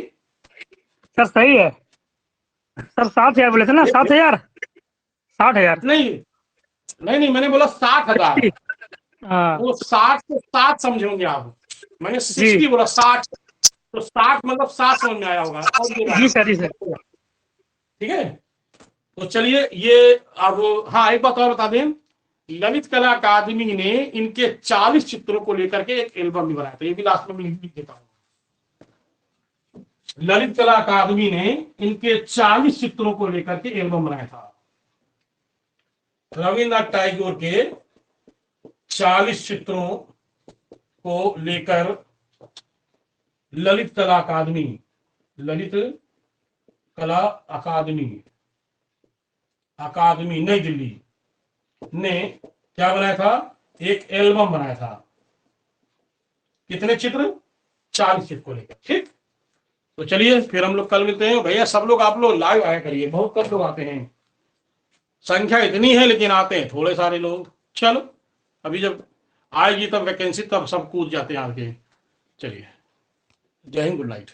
S7: सर सही है सर, 7,000 बोले थे ना? 7,000, 60,000।
S2: नहीं, मैंने बोला 60,000।
S7: हाँ
S2: वो 60 से 7 समझोगे आप। मैंने 60 बोला, 60 तो 60 मतलब 7 समझ में आया होगा।
S7: जी सर, जी सर।
S2: ठीक है, तो चलिए ये अब, हाँ एक बात और बता दें, ललित कला अकादमी ने इनके 40 चित्रों को लेकर के एक एल्बम भी बनाया था। ये भी लास्ट में लिख देता हूँ। ललित कला अकादमी ने इनके 40 चित्रों को लेकर के एल्बम बनाया था। रविन्द्रनाथ टैगोर के 40 चित्रों को लेकर ललित कला अकादमी, ललित कला अकादमी नई दिल्ली ने क्या बनाया था? एक एल्बम बनाया था। कितने चित्र? 40 चित्र को लेकर। ठीक, तो चलिए फिर हम लोग कल मिलते हैं। भैया सब लोग, आप लोग लाइव आया करिए, बहुत कम लोग आते हैं। संख्या इतनी है लेकिन आते हैं थोड़े सारे लोग। चलो अभी जब आएगी तब वैकेंसी तब सब कूद जाते हैं आगे। चलिए, जय हिंद, गुड नाइट।